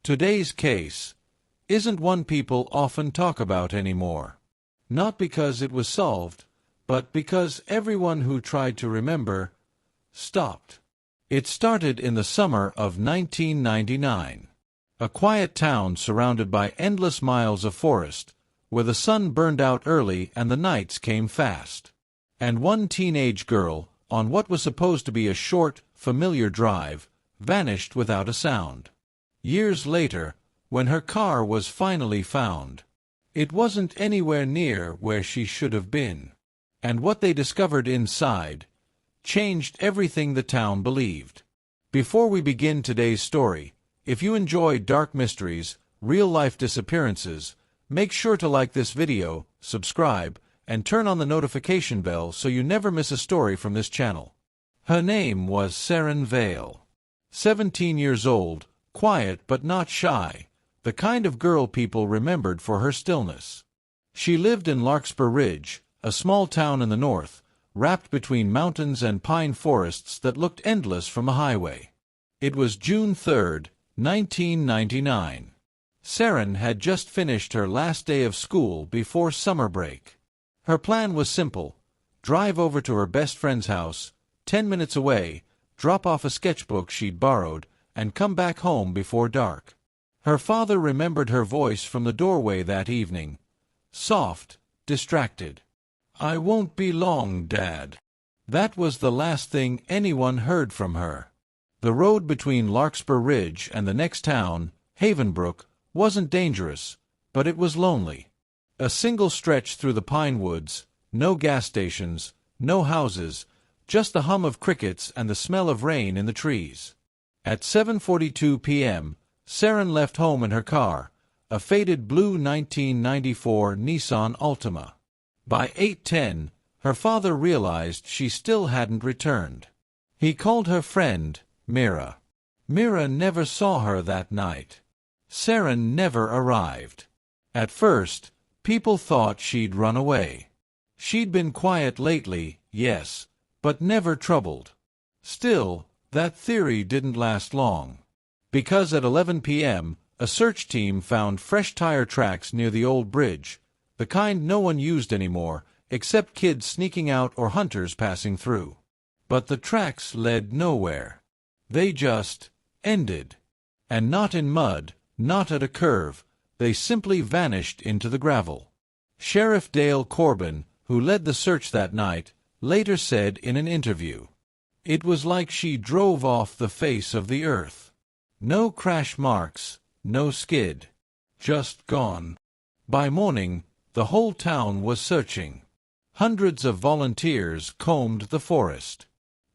Today's case isn't one people often talk about anymore. Not because it was solved, but because everyone who tried to remember stopped. It started in the summer of 1999. A quiet town surrounded by endless miles of forest, where the sun burned out early and the nights came fast. And one teenage girl, on what was supposed to be a short, familiar drive, vanished without a sound. Years later, when her car was finally found, it wasn't anywhere near where she should have been. And what they discovered inside changed everything the town believed. Before we begin today's story, if you enjoy dark mysteries, real-life disappearances, make sure to like this video, subscribe, and turn on the notification bell so you never miss a story from this channel. Her name was Seren Vale. 17 years old, quiet but not shy, the kind of girl people remembered for her stillness. She lived in Larkspur Ridge, a small town in the north, wrapped between mountains and pine forests that looked endless from a highway. It was June 3, 1999. Seren had just finished her last day of school before summer break. Her plan was simple: drive over to her best friend's house, 10 minutes away, drop off a sketchbook she'd borrowed, and come back home before dark. Her father remembered her voice from the doorway that evening. Soft, distracted. "I won't be long, Dad." That was the last thing anyone heard from her. The road between Larkspur Ridge and the next town, Havenbrook, wasn't dangerous, but it was lonely. A single stretch through the pine woods, no gas stations, no houses, just the hum of crickets and the smell of rain in the trees. At 7:42 p.m., Seren left home in her car, a faded blue 1994 Nissan Altima. By 8:10, her father realized she still hadn't returned. He called her friend, Mira. Mira never saw her that night. Seren never arrived. At first, people thought she'd run away. She'd been quiet lately, yes, but never troubled. Still, that theory didn't last long. Because at 11 p.m., a search team found fresh tire tracks near the old bridge, the kind no one used anymore, except kids sneaking out or hunters passing through. But the tracks led nowhere. They just ended. And not in mud, not at a curve, they simply vanished into the gravel. Sheriff Dale Corbin, who led the search that night, later said in an interview, "It was like she drove off the face of the earth. No crash marks, no skid. Just gone." By morning, the whole town was searching. Hundreds of volunteers combed the forest.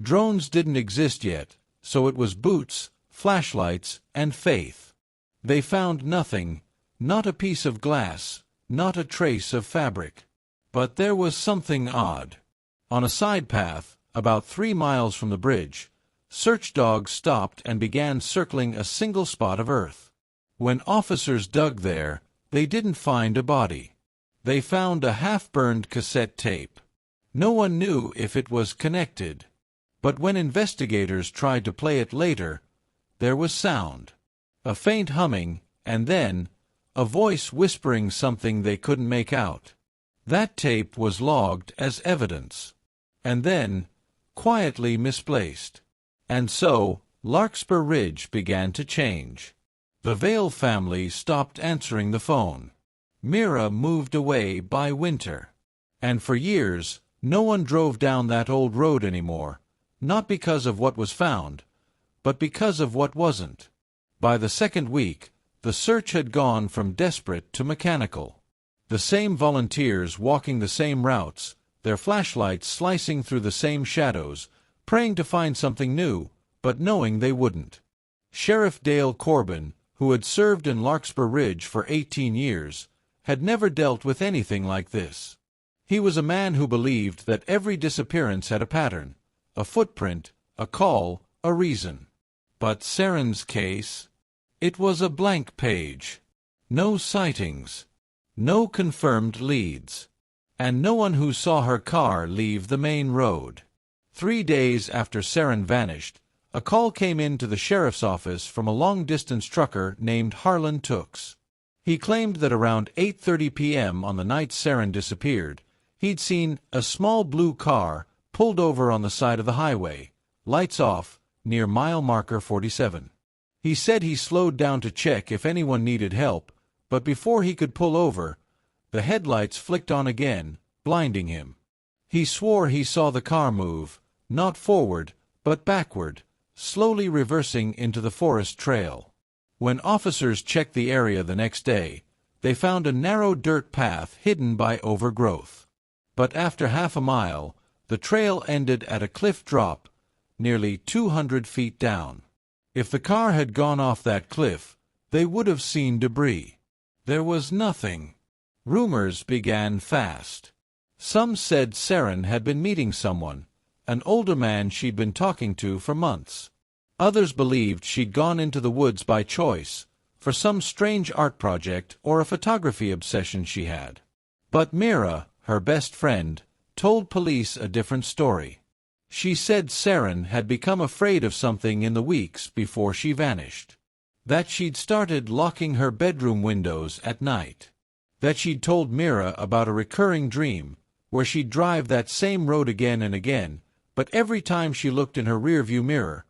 Drones didn't exist yet, so it was boots, flashlights, and faith. They found nothing, not a piece of glass, not a trace of fabric. But there was something odd. On a side path, about 3 miles from the bridge, search dogs stopped and began circling a single spot of earth. When officers dug there, they didn't find a body. They found a half-burned cassette tape. No one knew if it was connected. But when investigators tried to play it later, there was sound. A faint humming, and then a voice whispering something they couldn't make out. That tape was logged as evidence. And then, quietly misplaced. And so, Larkspur Ridge began to change. The Vale family stopped answering the phone. Mira moved away by winter. And for years, no one drove down that old road anymore, not because of what was found, but because of what wasn't. By the second week, the search had gone from desperate to mechanical. The same volunteers walking the same routes, their flashlights slicing through the same shadows, praying to find something new, but knowing they wouldn't. Sheriff Dale Corbin, who had served in Larkspur Ridge for 18 years, had never dealt with anything like this. He was a man who believed that every disappearance had a pattern, a footprint, a call, a reason. But Seren's case? It was a blank page. No sightings. No confirmed leads. And no one who saw her car leave the main road. 3 days after Seren vanished, A call came in to the sheriff's office from a long-distance trucker named Harlan Tooks. He claimed that around 8:30 p.m. on the night Seren disappeared, he'd seen a small blue car pulled over on the side of the highway, lights off, near mile marker 47. He said he slowed down to check if anyone needed help, but before he could pull over, the headlights flicked on again, blinding him. He swore he saw the car move, not forward, but backward, slowly reversing into the forest trail. When officers checked the area the next day, they found a narrow dirt path hidden by overgrowth. But after half a mile, the trail ended at a cliff drop, nearly 200 feet down. If the car had gone off that cliff, they would have seen debris. There was nothing. Rumors began fast. Some said Seren had been meeting someone, an older man she'd been talking to for months. Others believed she'd gone into the woods by choice, for some strange art project or a photography obsession she had. But Mira, her best friend, told police a different story. She said Seren had become afraid of something in the weeks before she vanished. That she'd started locking her bedroom windows at night. That she'd told Mira about a recurring dream, where she'd drive that same road again and again, but every time she looked in her rearview mirror,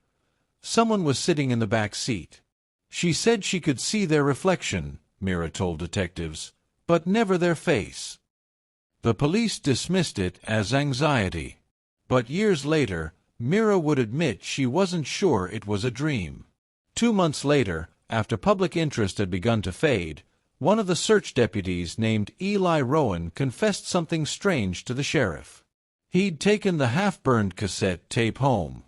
someone was sitting in the back seat. She said she could see their reflection, Mira told detectives, but never their face. The police dismissed it as anxiety. But years later, Mira would admit she wasn't sure it was a dream. 2 months later, after public interest had begun to fade, one of the search deputies named Eli Rowan confessed something strange to the sheriff. He'd taken the half-burned cassette tape home.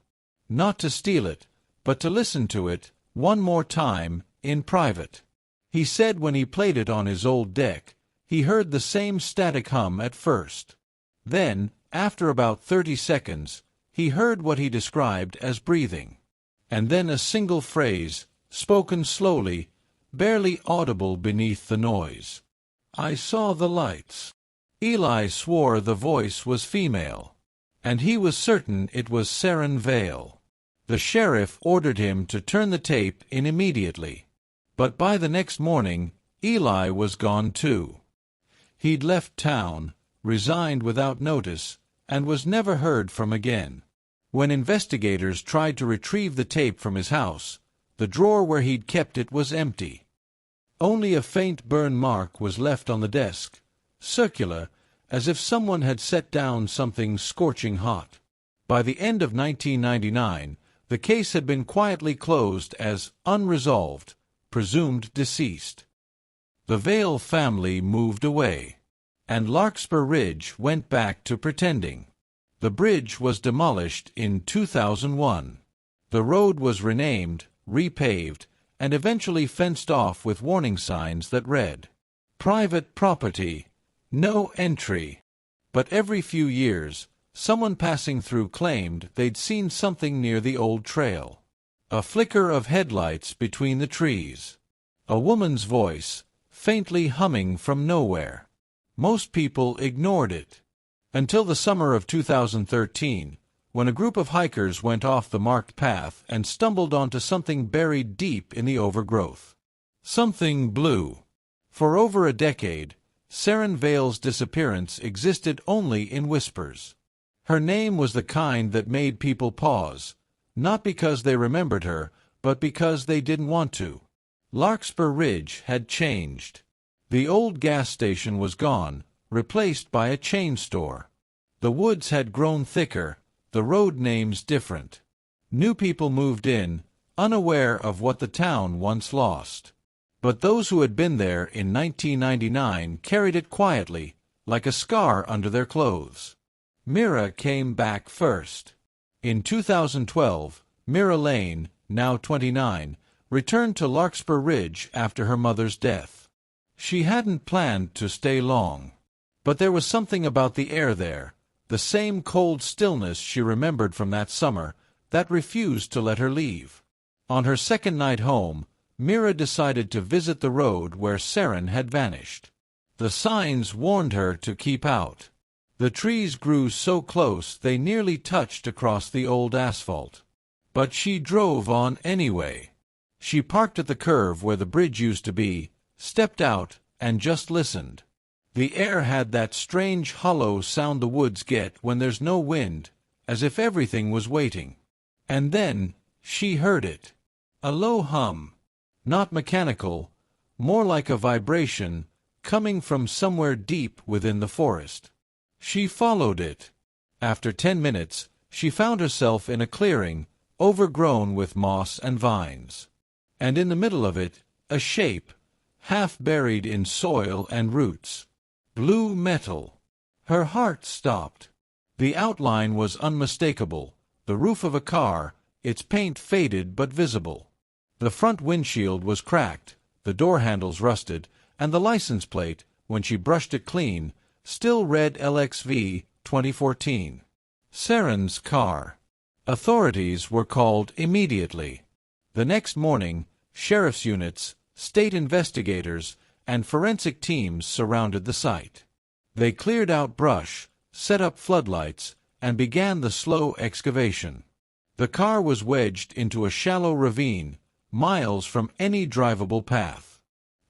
Not to steal it, but to listen to it one more time, in private. He said when he played it on his old deck, he heard the same static hum at first. Then, after about 30 seconds, he heard what he described as breathing. And then a single phrase, spoken slowly, barely audible beneath the noise. "I saw the lights." Eli swore the voice was female, and he was certain it was Seren Vale. The sheriff ordered him to turn the tape in immediately. But by the next morning, Eli was gone too. He'd left town, resigned without notice, and was never heard from again. When investigators tried to retrieve the tape from his house, the drawer where he'd kept it was empty. Only a faint burn mark was left on the desk, circular, as if someone had set down something scorching hot. By the end of 1999, the case had been quietly closed as unresolved, presumed deceased. The Vale family moved away, and Larkspur Ridge went back to pretending. The bridge was demolished in 2001. The road was renamed, repaved, and eventually fenced off with warning signs that read, "Private property, no entry." But every few years, someone passing through claimed they'd seen something near the old trail. A flicker of headlights between the trees. A woman's voice, faintly humming from nowhere. Most people ignored it. Until the summer of 2013, when a group of hikers went off the marked path and stumbled onto something buried deep in the overgrowth. Something blue. For over a decade, Seren Vale's disappearance existed only in whispers. Her name was the kind that made people pause, not because they remembered her, but because they didn't want to. Larkspur Ridge had changed. The old gas station was gone, replaced by a chain store. The woods had grown thicker, the road names different. New people moved in, unaware of what the town once lost. But those who had been there in 1999 carried it quietly, like a scar under their clothes. Mira came back first. In 2012, Mira Lane, now 29, returned to Larkspur Ridge after her mother's death. She hadn't planned to stay long. But there was something about the air there, the same cold stillness she remembered from that summer, that refused to let her leave. On her second night home, Mira decided to visit the road where Seren had vanished. The signs warned her to keep out. The trees grew so close they nearly touched across the old asphalt. But she drove on anyway. She parked at the curve where the bridge used to be, stepped out, and just listened. The air had that strange hollow sound the woods get when there's no wind, as if everything was waiting. And then she heard it. A low hum. Not mechanical, more like a vibration, coming from somewhere deep within the forest. She followed it. After 10 minutes, she found herself in a clearing, overgrown with moss and vines. And in the middle of it, a shape, half buried in soil and roots. Blue metal. Her heart stopped. The outline was unmistakable, the roof of a car, its paint faded but visible. The front windshield was cracked, the door handles rusted, and the license plate, when she brushed it clean, still read LXV 2014. Seren's car. Authorities were called immediately. The next morning, sheriff's units, state investigators, and forensic teams surrounded the site. They cleared out brush, set up floodlights, and began the slow excavation. The car was wedged into a shallow ravine, miles from any drivable path.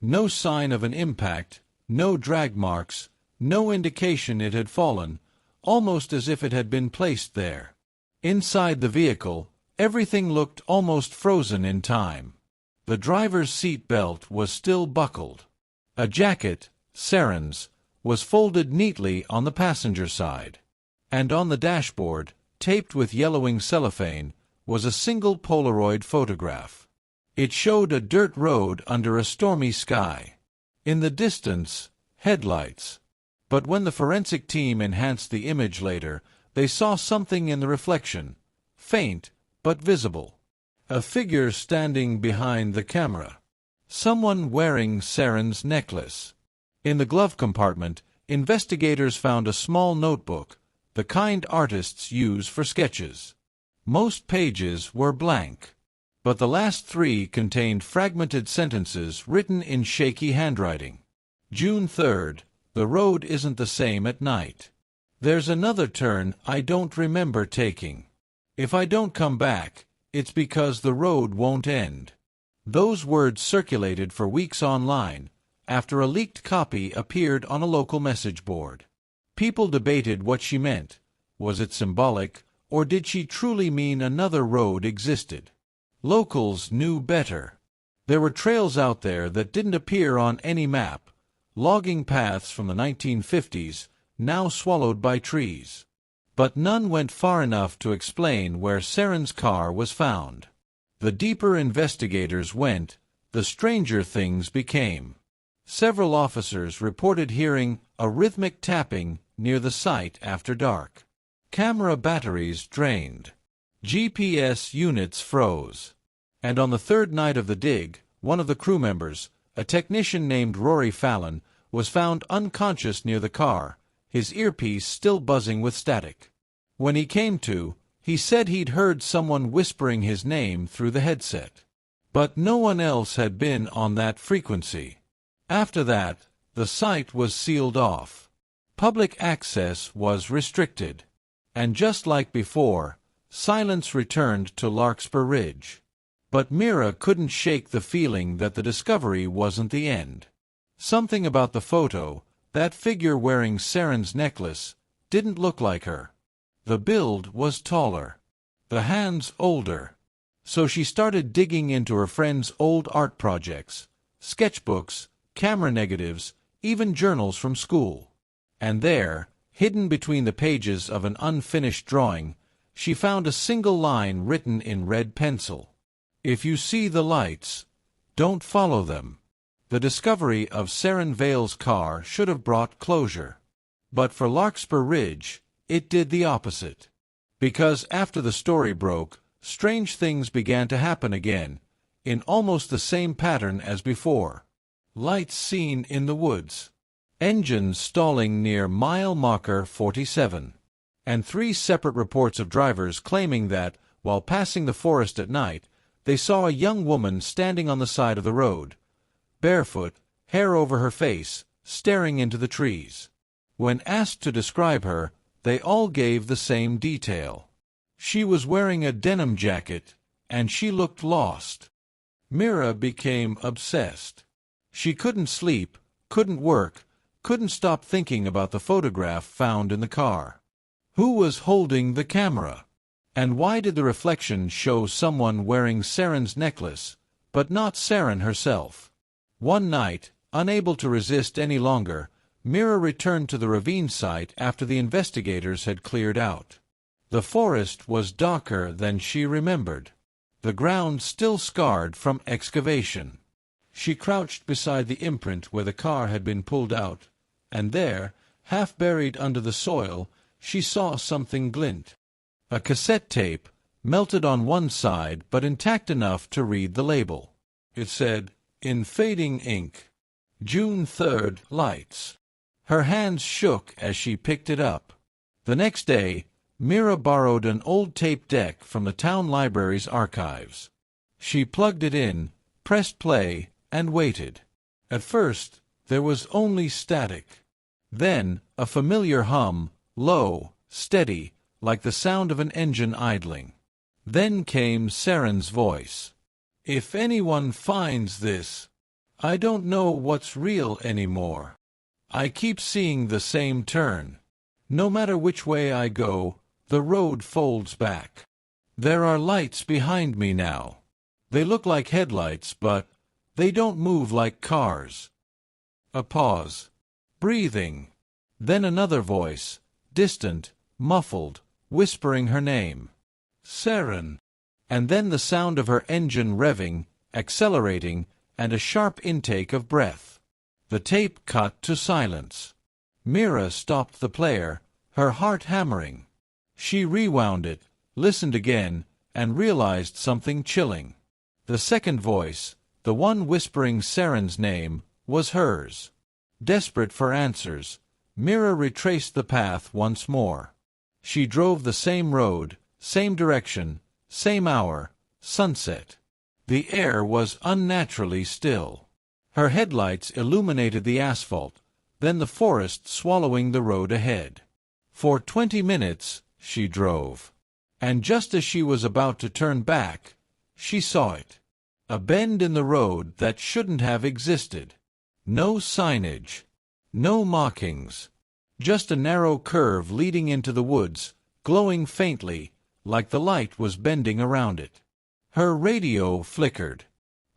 No sign of an impact, no drag marks, no indication it had fallen, almost as if it had been placed there. Inside the vehicle, everything looked almost frozen in time. The driver's seat belt was still buckled. A jacket, Seren's, was folded neatly on the passenger side. And on the dashboard, taped with yellowing cellophane, was a single Polaroid photograph. It showed a dirt road under a stormy sky. In the distance, headlights. But when the forensic team enhanced the image later, they saw something in the reflection, faint but visible. A figure standing behind the camera. Someone wearing Seren's necklace. In the glove compartment, investigators found a small notebook, the kind artists use for sketches. Most pages were blank, but the last 3 contained fragmented sentences written in shaky handwriting. June 3rd. The road isn't the same at night. There's another turn I don't remember taking. If I don't come back, it's because the road won't end. Those words circulated for weeks online, after a leaked copy appeared on a local message board. People debated what she meant. Was it symbolic, or did she truly mean another road existed? Locals knew better. There were trails out there that didn't appear on any map, logging paths from the 1950s, now swallowed by trees. But none went far enough to explain where Seren's car was found. The deeper investigators went, the stranger things became. Several officers reported hearing a rhythmic tapping near the site after dark. Camera batteries drained. GPS units froze. And on the 3rd night of the dig, one of the crew members, a technician named Rory Fallon, was found unconscious near the car, his earpiece still buzzing with static. When he came to, he said he'd heard someone whispering his name through the headset. But no one else had been on that frequency. After that, the site was sealed off. Public access was restricted. And just like before, silence returned to Larkspur Ridge. But Mira couldn't shake the feeling that the discovery wasn't the end. Something about the photo, that figure wearing Seren's necklace, didn't look like her. The build was taller. The hands older. So she started digging into her friend's old art projects, sketchbooks, camera negatives, even journals from school. And there, hidden between the pages of an unfinished drawing, she found a single line written in red pencil. If you see the lights, don't follow them. The discovery of Seren Vale's car should have brought closure. But for Larkspur Ridge, it did the opposite. Because after the story broke, strange things began to happen again, in almost the same pattern as before. Lights seen in the woods. Engines stalling near mile marker 47. And 3 separate reports of drivers claiming that, while passing the forest at night, they saw a young woman standing on the side of the road, barefoot, hair over her face, staring into the trees. When asked to describe her, they all gave the same detail. She was wearing a denim jacket, and she looked lost. Mira became obsessed. She couldn't sleep, couldn't work, couldn't stop thinking about the photograph found in the car. Who was holding the camera? And why did the reflection show someone wearing Seren's necklace, but not Seren herself? One night, unable to resist any longer, Mira returned to the ravine site after the investigators had cleared out. The forest was darker than she remembered, the ground still scarred from excavation. She crouched beside the imprint where the car had been pulled out, and there, half buried under the soil, she saw something glint. A cassette tape, melted on one side but intact enough to read the label. It said, in fading ink, June 3rd, lights. Her hands shook as she picked it up. The next day, Mira borrowed an old tape deck from the town library's archives. She plugged it in, pressed play, and waited. At first, there was only static. Then, a familiar hum, low, steady, like the sound of an engine idling. Then came Seren's voice. If anyone finds this, I don't know what's real anymore. I keep seeing the same turn. No matter which way I go, the road folds back. There are lights behind me now. They look like headlights, but they don't move like cars. A pause. Breathing. Then another voice, distant, muffled, whispering her name. Seren. And then the sound of her engine revving, accelerating, and a sharp intake of breath. The tape cut to silence. Mira stopped the player, her heart hammering. She rewound it, listened again, and realized something chilling. The second voice, the one whispering Seren's name, was hers. Desperate for answers, Mira retraced the path once more. She drove the same road, same direction, same hour, sunset. The air was unnaturally still. Her headlights illuminated the asphalt, then the forest swallowing the road ahead. For 20 minutes, she drove. And just as she was about to turn back, she saw it. A bend in the road that shouldn't have existed. No signage. No markings. Just a narrow curve leading into the woods, glowing faintly, like the light was bending around it. Her radio flickered.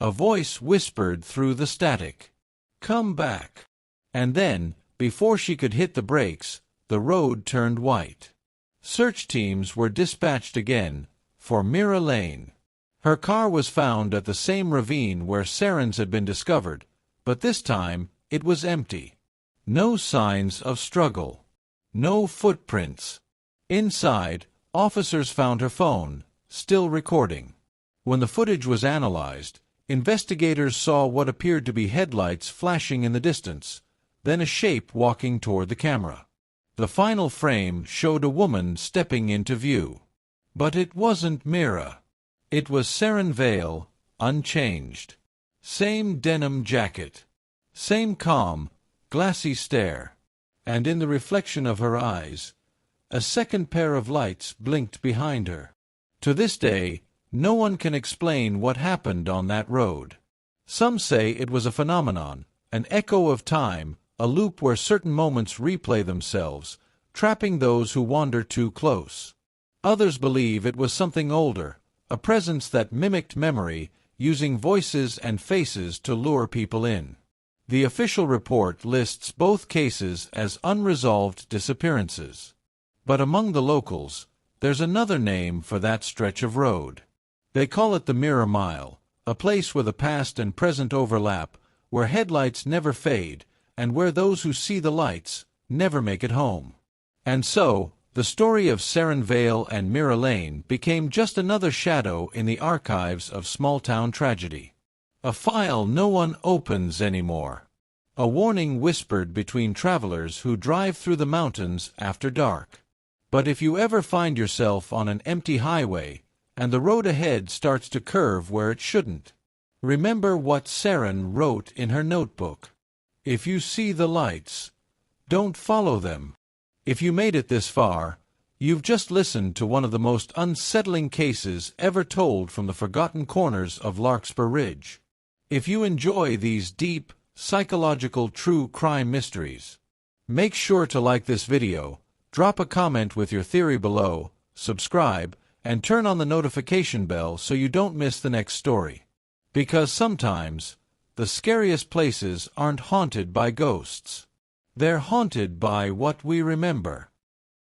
A voice whispered through the static. Come back. And then, before she could hit the brakes, the road turned white. Search teams were dispatched again, for Mira Lane. Her car was found at the same ravine where Seren's had been discovered, but this time it was empty. No signs of struggle. No footprints. Inside, officers found her phone, still recording. When the footage was analyzed, investigators saw what appeared to be headlights flashing in the distance, then a shape walking toward the camera. The final frame showed a woman stepping into view. But it wasn't Mira. It was Seren Vale, unchanged. Same denim jacket. Same calm, glassy stare. And in the reflection of her eyes, a second pair of lights blinked behind her. To this day, no one can explain what happened on that road. Some say it was a phenomenon, an echo of time, a loop where certain moments replay themselves, trapping those who wander too close. Others believe it was something older, a presence that mimicked memory, using voices and faces to lure people in. The official report lists both cases as unresolved disappearances. But among the locals, there's another name for that stretch of road. They call it the Mirror Mile, a place where the past and present overlap, where headlights never fade, and where those who see the lights never make it home. And so, the story of Seren Vale and Mira Lane became just another shadow in the archives of small-town tragedy. A file no one opens anymore. A warning whispered between travelers who drive through the mountains after dark. But if you ever find yourself on an empty highway, and the road ahead starts to curve where it shouldn't, remember what Seren wrote in her notebook. If you see the lights, don't follow them. If you made it this far, You've just listened to one of the most unsettling cases ever told from the forgotten corners of Larkspur Ridge. If you enjoy these deep, psychological true crime mysteries, make sure to like this video, drop a comment with your theory below, subscribe, and turn on the notification bell so you don't miss the next story. Because sometimes, the scariest places aren't haunted by ghosts. They're haunted by what we remember.